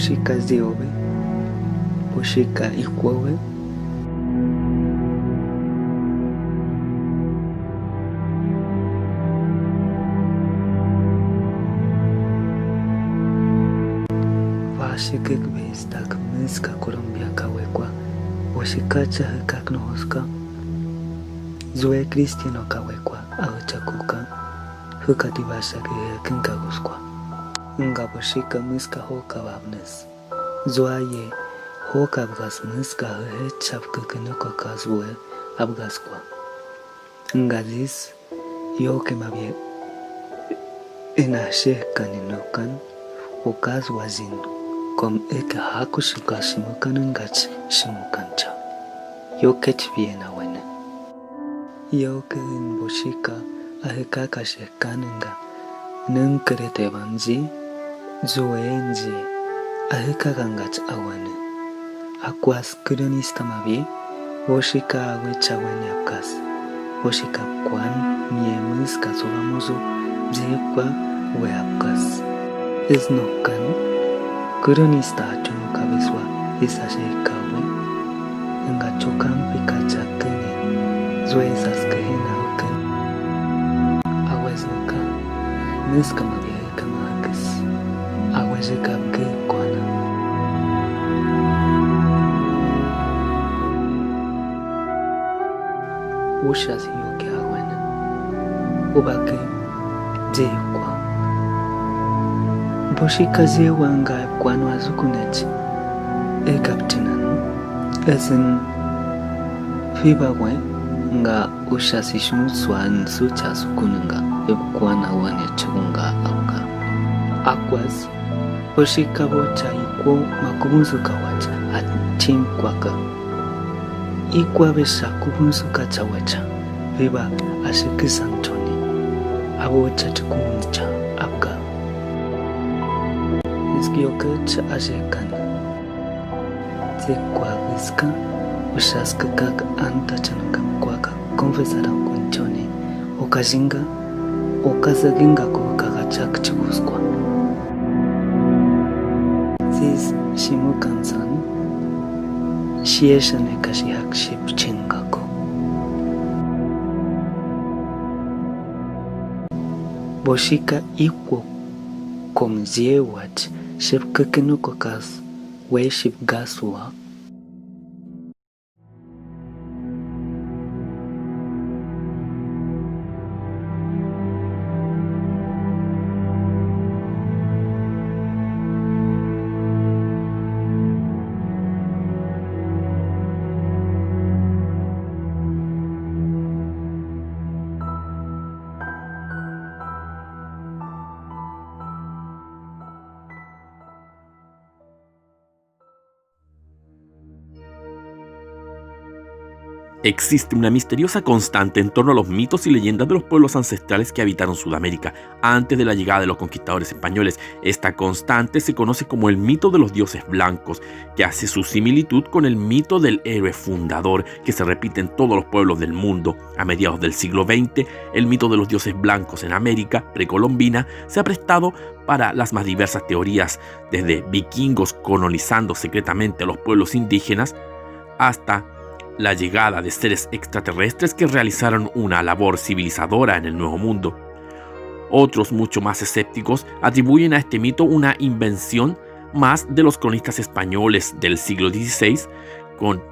Boshika Ziobe, Boshika Ikwobe, Vashikik Vistak Miska Colombia Kawekwa, Boshikacha Kaknohoska, Zue Cristiano Kawekwa, Auchakuka, Hukatibashaki Kinkaguskwa, Nga Boshika Miska Hoka Wabnes, Zuaye Hoka Abgas Miska Hechapkukinuka Kazue Abgaskwa, Nga Dis Yoke Mabie Inashekaninoukan, Okazwazin. Kom eka haku shuka shimukanangach shimukancha. Yokech viena wene. Yoke in boshika ahekaka shekananga. Nunkerete banji, zuenji, ahekakangach awane. Aquas cronista mavi, boshika awecha wene abkas. Boshika kwan miemuska sogamuzu, jekwa we abkas. Esnokan. Cronista chumuka biswa isashekawe nga chokampi kachakene zuezas kehena uken aweznuka niska mabiheka makis awezeka bge kwana ushas yoke awena ubake jekwa Boshika Zewanga Kwano Azukunet Ekaptinan Ezen Fibawe Nga Ushasishun Swan Sucha Sukunanga Ekwana Wane Chunga Auka Aquas Boshika Bocha Ikwo Makubunsuka Wacha Atim Kwaka Ikwa Besha Kubunsuka Chawacha Viva Ashikisantoni Abocha Chukuncha Abka Yokecha ajekan Zekwa viska Ushaska kaka anta chananga kwaka Konfesara kunchoni Okajinga Okazaginga kukaga chak chibuskwa Ziz shimukansan Shieshane kashihak ship chingako Boshika ikwo Komziewach Shipkakinukokas, we ship gaswa. Existe una misteriosa constante en torno a los mitos y leyendas de los pueblos ancestrales que habitaron Sudamérica antes de la llegada de los conquistadores españoles. Esta constante se conoce como el mito de los dioses blancos, que hace su similitud con el mito del héroe fundador que se repite en todos los pueblos del mundo. A mediados del siglo XX, el mito de los dioses blancos en América precolombina se ha prestado para las más diversas teorías, desde vikingos colonizando secretamente a los pueblos indígenas hasta la llegada de seres extraterrestres que realizaron una labor civilizadora en el Nuevo Mundo. Otros, mucho más escépticos, atribuyen a este mito una invención más de los cronistas españoles del siglo XVI con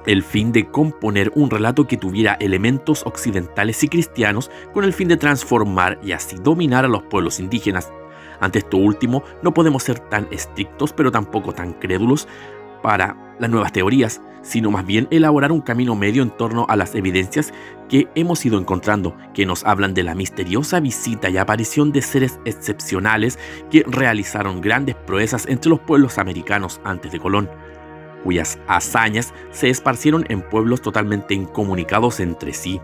el fin de componer un relato que tuviera elementos occidentales y cristianos con el fin de transformar y así dominar a los pueblos indígenas. Ante esto último, no podemos ser tan estrictos pero tampoco tan crédulos para las nuevas teorías, sino más bien elaborar un camino medio en torno a las evidencias que hemos ido encontrando, que nos hablan de la misteriosa visita y aparición de seres excepcionales que realizaron grandes proezas entre los pueblos americanos antes de Colón, cuyas hazañas se esparcieron en pueblos totalmente incomunicados entre sí.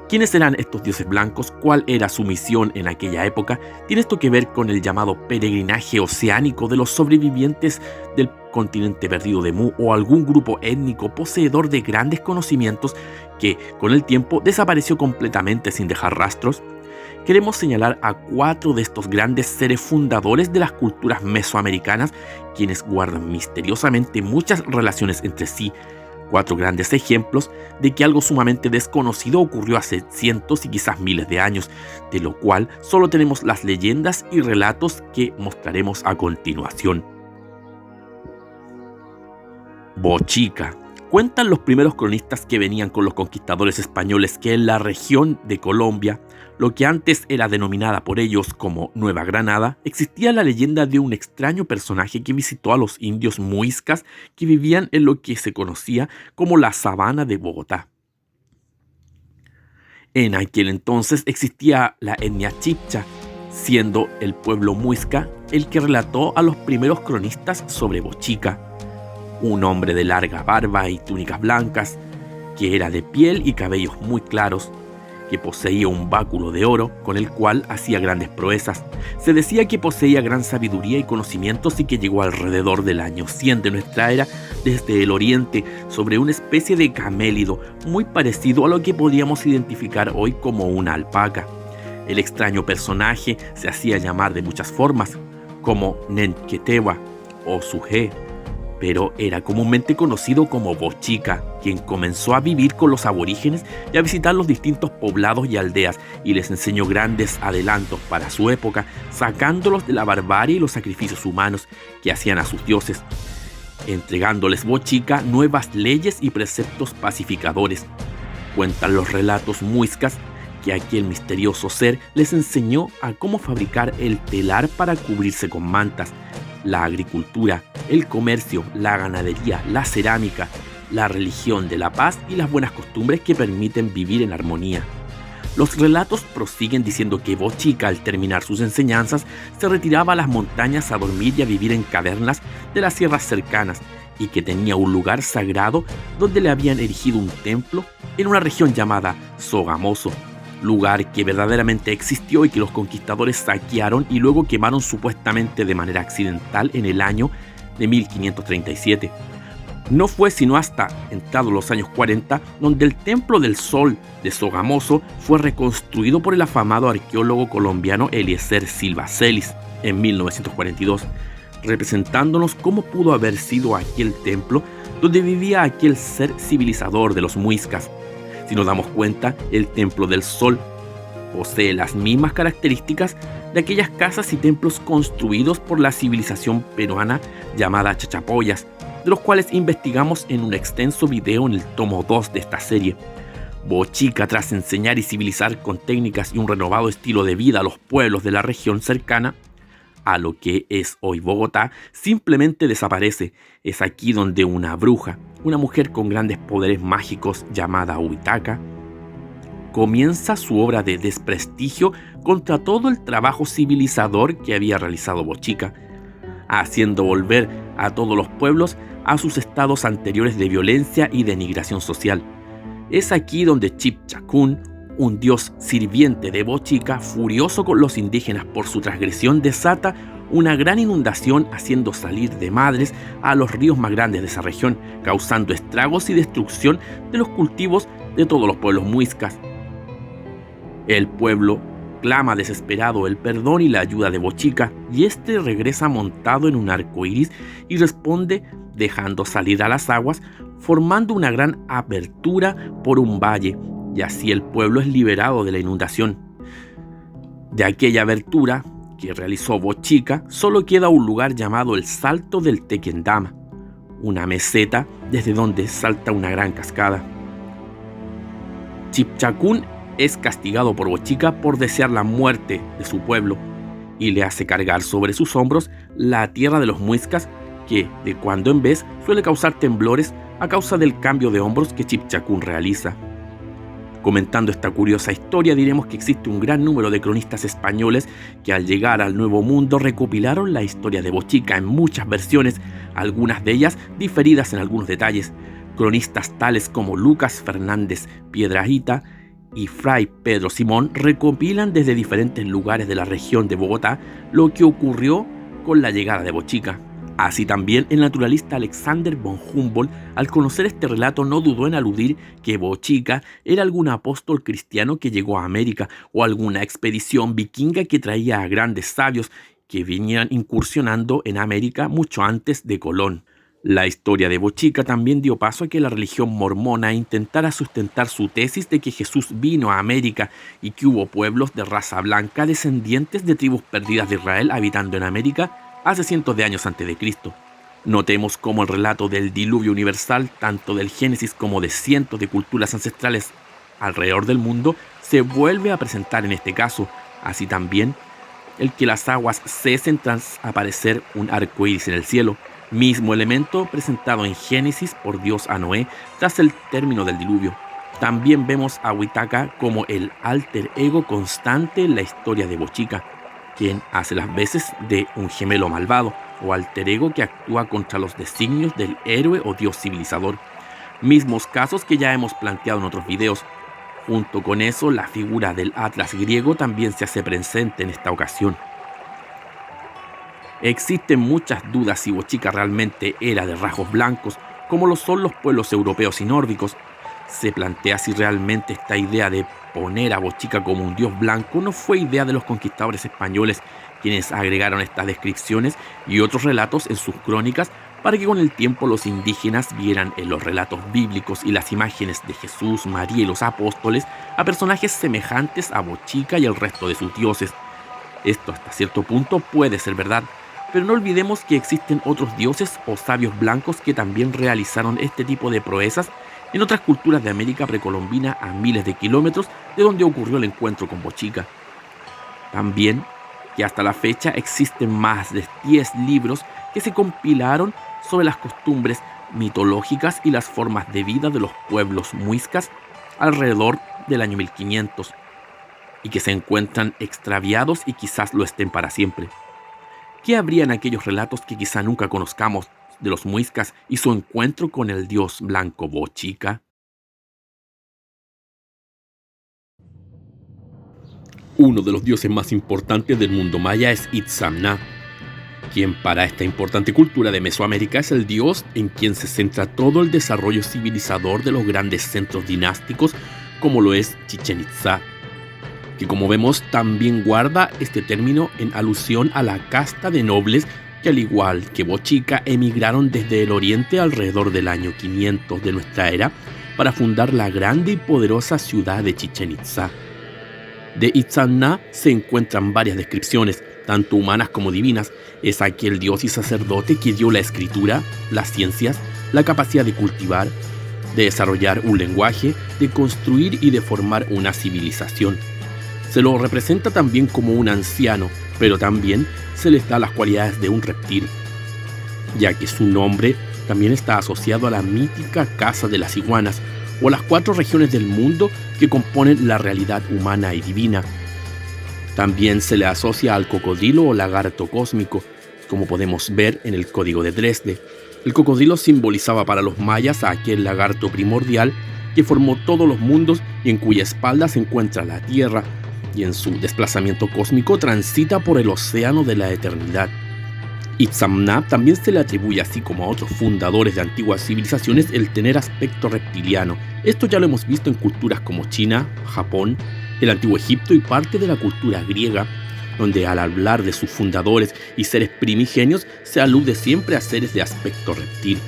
¿Quiénes eran estos dioses blancos? ¿Cuál era su misión en aquella época? ¿Tiene esto que ver con el llamado peregrinaje oceánico de los sobrevivientes del continente perdido de Mu o algún grupo étnico poseedor de grandes conocimientos que con el tiempo desapareció completamente sin dejar rastros? queremos señalar a 4 de estos grandes seres fundadores de las culturas mesoamericanas, quienes guardan misteriosamente muchas relaciones entre sí. 4 grandes ejemplos de que algo sumamente desconocido ocurrió hace cientos y quizás miles de años, de lo cual solo tenemos las leyendas y relatos que mostraremos a continuación. Bochica. Cuentan los primeros cronistas que venían con los conquistadores españoles que en la región de Colombia, lo que antes era denominada por ellos como Nueva Granada, existía la leyenda de un extraño personaje que visitó a los indios muiscas que vivían en lo que se conocía como la sabana de Bogotá. En aquel entonces existía la etnia chibcha, siendo el pueblo muisca el que relató a los primeros cronistas sobre Bochica, un hombre de larga barba y túnicas blancas, que era de piel y cabellos muy claros, que poseía un báculo de oro con el cual hacía grandes proezas. Se decía que poseía gran sabiduría y conocimientos y que llegó alrededor del año 100 de nuestra era desde el oriente sobre una especie de camélido muy parecido a lo que podríamos identificar hoy como una alpaca. El extraño personaje se hacía llamar de muchas formas, como Nenquetewa o Suje, pero era comúnmente conocido como Bochica, quien comenzó a vivir con los aborígenes y a visitar los distintos poblados y aldeas, y les enseñó grandes adelantos para su época, sacándolos de la barbarie y los sacrificios humanos que hacían a sus dioses, entregándoles Bochica nuevas leyes y preceptos pacificadores. Cuentan los relatos muiscas que aquel misterioso ser les enseñó a cómo fabricar el telar para cubrirse con mantas, la agricultura, el comercio, la ganadería, la cerámica, la religión de la paz y las buenas costumbres que permiten vivir en armonía. Los relatos prosiguen diciendo que Bochica, al terminar sus enseñanzas, se retiraba a las montañas a dormir y a vivir en cavernas de las sierras cercanas, y que tenía un lugar sagrado donde le habían erigido un templo en una región llamada Sogamoso, lugar que verdaderamente existió y que los conquistadores saquearon y luego quemaron supuestamente de manera accidental en el año de 1537. No fue sino hasta entrados los años 40 donde el Templo del Sol de Sogamoso fue reconstruido por el afamado arqueólogo colombiano Eliezer Silva Celis en 1942, representándonos cómo pudo haber sido aquel templo donde vivía aquel ser civilizador de los muiscas. Si nos damos cuenta, el Templo del Sol posee las mismas características de aquellas casas y templos construidos por la civilización peruana llamada Chachapoyas, de los cuales investigamos en un extenso video en el tomo 2 de esta serie. Bochica, tras enseñar y civilizar con técnicas y un renovado estilo de vida a los pueblos de la región cercana a lo que es hoy Bogotá, simplemente desaparece. Es aquí donde una bruja, una mujer con grandes poderes mágicos llamada Huitaca, comienza su obra de desprestigio contra todo el trabajo civilizador que había realizado Bochica, haciendo volver a todos los pueblos a sus estados anteriores de violencia y denigración social. Es aquí donde Chipchacún, un dios sirviente de Bochica, furioso con los indígenas por su transgresión, desata una gran inundación, haciendo salir de madres a los ríos más grandes de esa región, causando estragos y destrucción de los cultivos de todos los pueblos muiscas. El pueblo clama desesperado el perdón y la ayuda de Bochica, y este regresa montado en un arco iris y responde dejando salir a las aguas, formando una gran abertura por un valle, y así el pueblo es liberado de la inundación. De aquella abertura que realizó Bochica, solo queda un lugar llamado el Salto del Tequendama, una meseta desde donde salta una gran cascada. Chipchacún es castigado por Bochica por desear la muerte de su pueblo y le hace cargar sobre sus hombros la tierra de los muiscas, que de cuando en vez suele causar temblores a causa del cambio de hombros que Chipchacún realiza. Comentando esta curiosa historia, diremos que existe un gran número de cronistas españoles que al llegar al Nuevo Mundo recopilaron la historia de Bochica en muchas versiones, algunas de ellas diferidas en algunos detalles. Cronistas tales como Lucas Fernández Piedrahita y Fray Pedro Simón recopilan desde diferentes lugares de la región de Bogotá lo que ocurrió con la llegada de Bochica. Así también, el naturalista Alexander von Humboldt, al conocer este relato, no dudó en aludir que Bochica era algún apóstol cristiano que llegó a América o alguna expedición vikinga que traía a grandes sabios que venían incursionando en América mucho antes de Colón. La historia de Bochica también dio paso a que la religión mormona intentara sustentar su tesis de que Jesús vino a América y que hubo pueblos de raza blanca descendientes de tribus perdidas de Israel habitando en América hace cientos de años antes de Cristo. Notemos cómo el relato del diluvio universal, tanto del Génesis como de cientos de culturas ancestrales alrededor del mundo, se vuelve a presentar en este caso. Así también, el que las aguas cesen tras aparecer un arco iris en el cielo, mismo elemento presentado en Génesis por Dios a Noé tras el término del diluvio. También vemos a Huitaca como el alter ego constante en la historia de Bochica, quien hace las veces de un gemelo malvado o alter ego que actúa contra los designios del héroe o dios civilizador. Mismos casos que ya hemos planteado en otros videos. Junto con eso, la figura del Atlas griego también se hace presente en esta ocasión. Existen muchas dudas si Bochica realmente era de rasgos blancos, como lo son los pueblos europeos y nórdicos. Se plantea si realmente esta idea de poner a Bochica como un dios blanco no fue idea de los conquistadores españoles, quienes agregaron estas descripciones y otros relatos en sus crónicas para que con el tiempo los indígenas vieran en los relatos bíblicos y las imágenes de Jesús, María y los apóstoles a personajes semejantes a Bochica y el resto de sus dioses. Esto hasta cierto punto puede ser verdad, pero no olvidemos que existen otros dioses o sabios blancos que también realizaron este tipo de proezas en otras culturas de América precolombina a miles de kilómetros de donde ocurrió el encuentro con Bochica. También que hasta la fecha existen más de 10 libros que se compilaron sobre las costumbres mitológicas y las formas de vida de los pueblos muiscas alrededor del año 1500 y que se encuentran extraviados y quizás lo estén para siempre. ¿Qué habría en aquellos relatos que quizá nunca conozcamos de los muiscas y su encuentro con el dios blanco Bochica? Uno de los dioses más importantes del mundo maya es Itzamna, quien para esta importante cultura de Mesoamérica es el dios en quien se centra todo el desarrollo civilizador de los grandes centros dinásticos como lo es Chichén Itzá, que como vemos también guarda este término en alusión a la casta de nobles que al igual que Bochica emigraron desde el oriente alrededor del año 500 de nuestra era para fundar la grande y poderosa ciudad de Chichén Itzá. De Itzamna se encuentran varias descripciones, tanto humanas como divinas. Es aquel dios y sacerdote que dio la escritura, las ciencias, la capacidad de cultivar, de desarrollar un lenguaje, de construir y de formar una civilización. Se lo representa también como un anciano, pero también se les da las cualidades de un reptil, ya que su nombre también está asociado a la mítica Casa de las Iguanas, o las 4 regiones del mundo que componen la realidad humana y divina. También se le asocia al cocodrilo o lagarto cósmico, como podemos ver en el Código de Dresde. El cocodrilo simbolizaba para los mayas a aquel lagarto primordial que formó todos los mundos y en cuya espalda se encuentra la Tierra, y en su desplazamiento cósmico transita por el océano de la eternidad. Itzamna también se le atribuye, así como a otros fundadores de antiguas civilizaciones, el tener aspecto reptiliano. Esto ya lo hemos visto en culturas como China, Japón, el antiguo Egipto y parte de la cultura griega, donde al hablar de sus fundadores y seres primigenios se alude siempre a seres de aspecto reptil.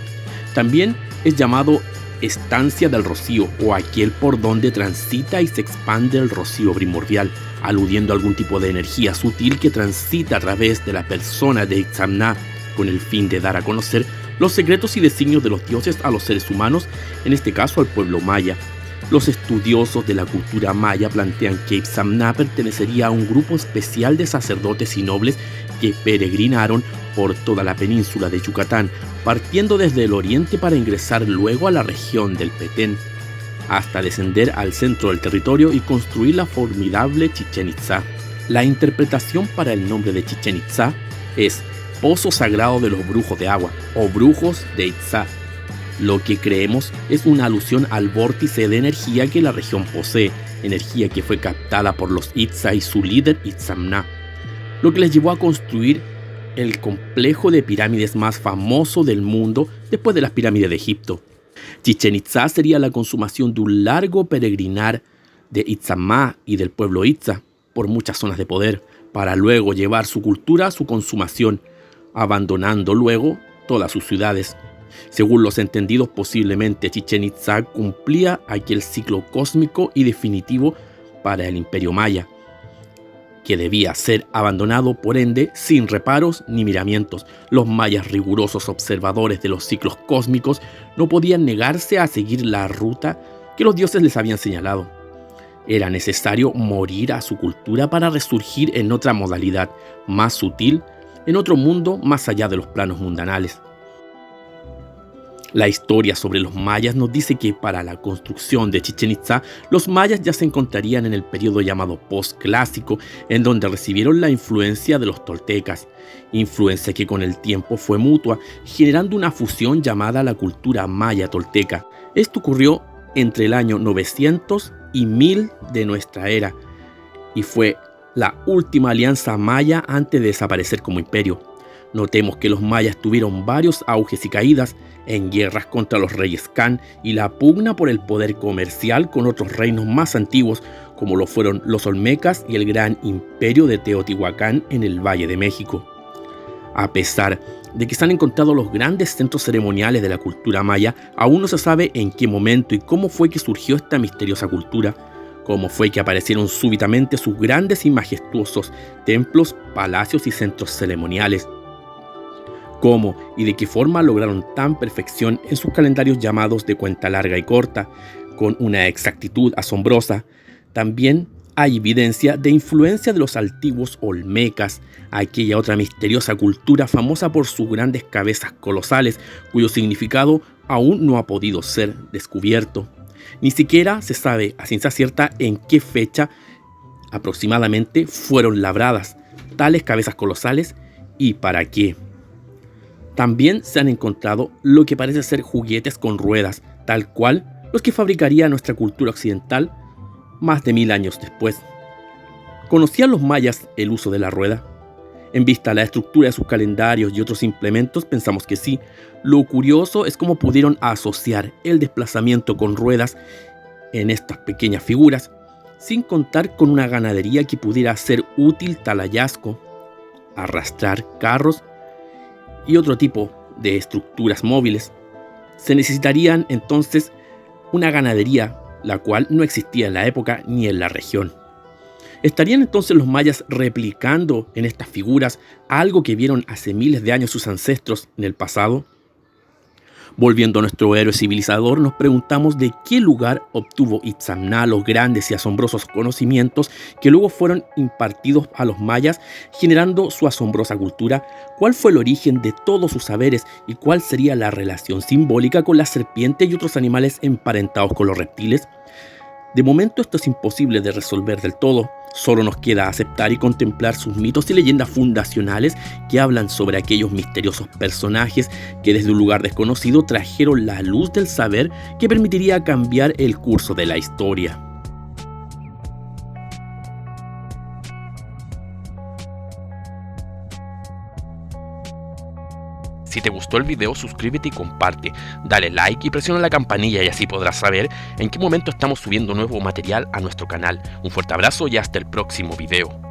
También es llamado estancia del rocío o aquel por donde transita y se expande el rocío primordial, aludiendo a algún tipo de energía sutil que transita a través de la persona de Itzamna con el fin de dar a conocer los secretos y designios de los dioses a los seres humanos, en este caso al pueblo maya. Los estudiosos de la cultura maya plantean que Itzamna pertenecería a un grupo especial de sacerdotes y nobles que peregrinaron por toda la península de Yucatán, partiendo desde el oriente para ingresar luego a la región del Petén, hasta descender al centro del territorio y construir la formidable Chichén Itzá. La interpretación para el nombre de Chichén Itzá es Pozo Sagrado de los Brujos de Agua o Brujos de Itzá. Lo que creemos es una alusión al vórtice de energía que la región posee, energía que fue captada por los Itzá y su líder Itzamna, lo que les llevó a construir el complejo de pirámides más famoso del mundo después de las pirámides de Egipto. Chichén Itzá sería la consumación de un largo peregrinar de Itzamá y del pueblo Itza por muchas zonas de poder, para luego llevar su cultura a su consumación, abandonando luego todas sus ciudades. Según los entendidos, posiblemente Chichén Itzá cumplía aquel ciclo cósmico y definitivo para el Imperio Maya, que debía ser abandonado, por ende, sin reparos ni miramientos. Los mayas, rigurosos observadores de los ciclos cósmicos, no podían negarse a seguir la ruta que los dioses les habían señalado. Era necesario morir a su cultura para resurgir en otra modalidad, más sutil, en otro mundo más allá de los planos mundanales. La historia sobre los mayas nos dice que para la construcción de Chichén Itzá, los mayas ya se encontrarían en el periodo llamado postclásico, en donde recibieron la influencia de los toltecas, influencia que con el tiempo fue mutua, generando una fusión llamada la cultura maya-tolteca. Esto ocurrió entre el año 900 y 1000 de nuestra era, y fue la última alianza maya antes de desaparecer como imperio. Notemos que los mayas tuvieron varios auges y caídas en guerras contra los reyes Kan y la pugna por el poder comercial con otros reinos más antiguos, como lo fueron los olmecas y el gran imperio de Teotihuacán en el Valle de México. A pesar de que se han encontrado los grandes centros ceremoniales de la cultura maya, aún no se sabe en qué momento y cómo fue que surgió esta misteriosa cultura, cómo fue que aparecieron súbitamente sus grandes y majestuosos templos, palacios y centros ceremoniales. Cómo y de qué forma lograron tan perfección en sus calendarios llamados de cuenta larga y corta, con una exactitud asombrosa. También hay evidencia de influencia de los antiguos olmecas, aquella otra misteriosa cultura famosa por sus grandes cabezas colosales, cuyo significado aún no ha podido ser descubierto. Ni siquiera se sabe a ciencia cierta en qué fecha aproximadamente fueron labradas tales cabezas colosales y para qué. También se han encontrado lo que parece ser juguetes con ruedas, tal cual los que fabricaría nuestra cultura occidental más de 1000 años después. ¿Conocían los mayas el uso de la rueda? En vista a la estructura de sus calendarios y otros implementos, pensamos que sí. Lo curioso es cómo pudieron asociar el desplazamiento con ruedas en estas pequeñas figuras, sin contar con una ganadería que pudiera ser útil tal hallazgo, arrastrar carros y otro tipo de estructuras móviles. Se necesitarían entonces una ganadería, la cual no existía en la época ni en la región. ¿Estarían entonces los mayas replicando en estas figuras algo que vieron hace miles de años sus ancestros en el pasado? Volviendo a nuestro héroe civilizador, nos preguntamos de qué lugar obtuvo Itzamná los grandes y asombrosos conocimientos que luego fueron impartidos a los mayas, generando su asombrosa cultura. ¿Cuál fue el origen de todos sus saberes y cuál sería la relación simbólica con la serpiente y otros animales emparentados con los reptiles? De momento esto es imposible de resolver del todo. Solo nos queda aceptar y contemplar sus mitos y leyendas fundacionales que hablan sobre aquellos misteriosos personajes que desde un lugar desconocido trajeron la luz del saber que permitiría cambiar el curso de la historia. Si te gustó el video, suscríbete y comparte, dale like y presiona la campanilla y así podrás saber en qué momento estamos subiendo nuevo material a nuestro canal. Un fuerte abrazo y hasta el próximo video.